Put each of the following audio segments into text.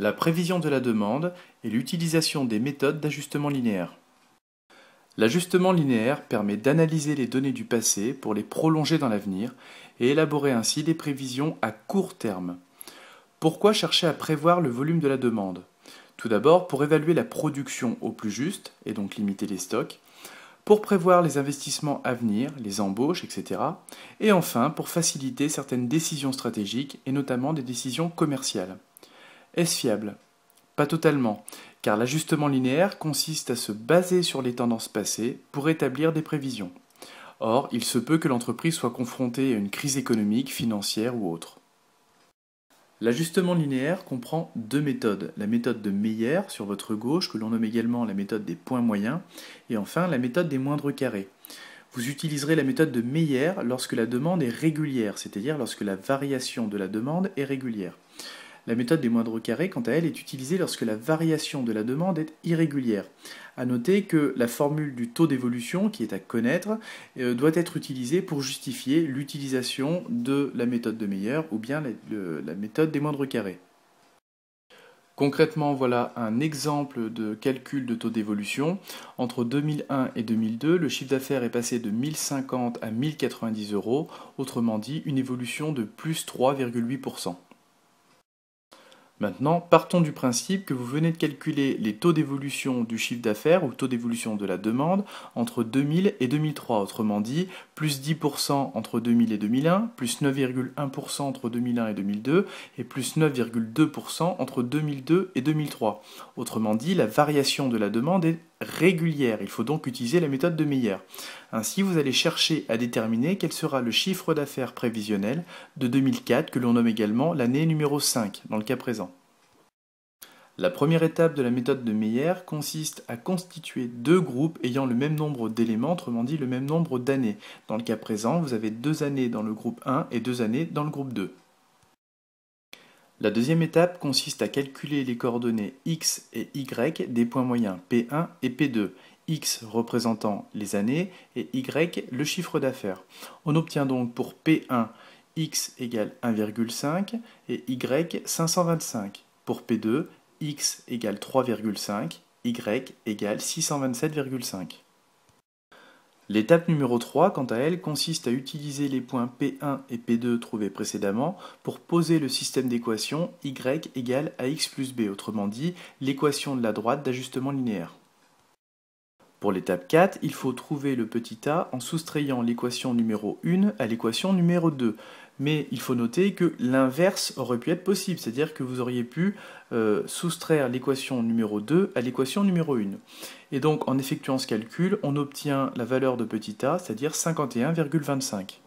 la prévision de la demande et l'utilisation des méthodes d'ajustement linéaire. L'ajustement linéaire permet d'analyser les données du passé pour les prolonger dans l'avenir et élaborer ainsi des prévisions à court terme. Pourquoi chercher à prévoir le volume de la demande? Tout d'abord, pour évaluer la production au plus juste, et donc limiter les stocks, pour prévoir les investissements à venir, les embauches, etc. Et enfin, pour faciliter certaines décisions stratégiques, et notamment des décisions commerciales. Est-ce fiable? Pas totalement, car l'ajustement linéaire consiste à se baser sur les tendances passées pour établir des prévisions. Or, il se peut que l'entreprise soit confrontée à une crise économique, financière ou autre. L'ajustement linéaire comprend deux méthodes. La méthode de Meyer sur votre gauche, que l'on nomme également la méthode des points moyens, et enfin la méthode des moindres carrés. Vous utiliserez la méthode de Meyer lorsque la demande est régulière, c'est-à-dire lorsque la variation de la demande est régulière. La méthode des moindres carrés, quant à elle, est utilisée lorsque la variation de la demande est irrégulière. A noter que la formule du taux d'évolution, qui est à connaître, doit être utilisée pour justifier l'utilisation de la méthode de Meyer ou bien la méthode des moindres carrés. Concrètement, voilà un exemple de calcul de taux d'évolution. Entre 2001 et 2002, le chiffre d'affaires est passé de 1050 à 1090 euros, autrement dit une évolution de plus 3,8%. Maintenant, partons du principe que vous venez de calculer les taux d'évolution du chiffre d'affaires ou taux d'évolution de la demande entre 2000 et 2003, autrement dit, plus 10% entre 2000 et 2001, plus 9,1% entre 2001 et 2002, et plus 9,2% entre 2002 et 2003. Autrement dit, la variation de la demande est régulière, il faut donc utiliser la méthode de Meyer. Ainsi, vous allez chercher à déterminer quel sera le chiffre d'affaires prévisionnel de 2004, que l'on nomme également l'année numéro 5, dans le cas présent. La première étape de la méthode de Meyer consiste à constituer deux groupes ayant le même nombre d'éléments, autrement dit le même nombre d'années. Dans le cas présent, vous avez 2 années dans le groupe 1 et 2 années dans le groupe 2. La deuxième étape consiste à calculer les coordonnées x et y des points moyens P1 et P2, x représentant les années et y le chiffre d'affaires. On obtient donc pour P1 x égale 1,5 et y 525. Pour P2, x égale 3,5, y égale 627,5. L'étape numéro 3, quant à elle, consiste à utiliser les points P1 et P2 trouvés précédemment pour poser le système d'équations y égale ax plus b, autrement dit l'équation de la droite d'ajustement linéaire. Pour l'étape 4, il faut trouver le petit a en soustrayant l'équation numéro 1 à l'équation numéro 2. Mais il faut noter que l'inverse aurait pu être possible, c'est-à-dire que vous auriez pu soustraire l'équation numéro 2 à l'équation numéro 1. Et donc en effectuant ce calcul, on obtient la valeur de petit a, c'est-à-dire 51,25.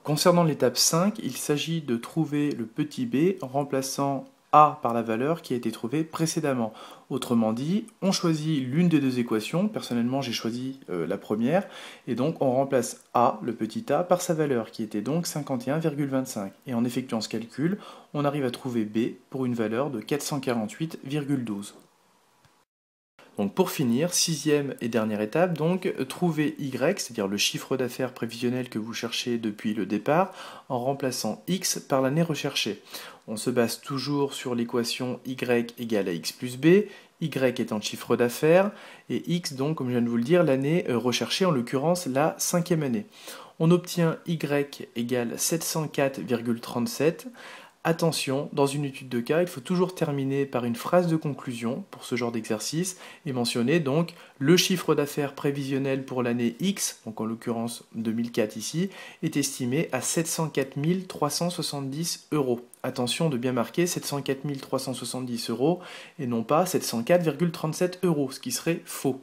Concernant l'étape 5, il s'agit de trouver le petit b en remplaçant a par la valeur qui a été trouvée précédemment. Autrement dit, on choisit l'une des deux équations, personnellement j'ai choisi la première, et donc on remplace a, le petit a, par sa valeur qui était donc 51,25. Et en effectuant ce calcul, on arrive à trouver b pour une valeur de 448,12. Donc pour finir, sixième et dernière étape, donc trouver y, c'est-à-dire le chiffre d'affaires prévisionnel que vous cherchez depuis le départ, en remplaçant x par l'année recherchée. On se base toujours sur l'équation y égale à x plus b, y étant le chiffre d'affaires, et x donc, comme je viens de vous le dire, l'année recherchée, en l'occurrence la 5e année. On obtient y égale 704,37. Attention, dans une étude de cas, il faut toujours terminer par une phrase de conclusion pour ce genre d'exercice et mentionner donc le chiffre d'affaires prévisionnel pour l'année X, donc en l'occurrence 2004 ici, est estimé à 704 370 euros. Attention de bien marquer 704 370 euros et non pas 704,37 euros, ce qui serait faux.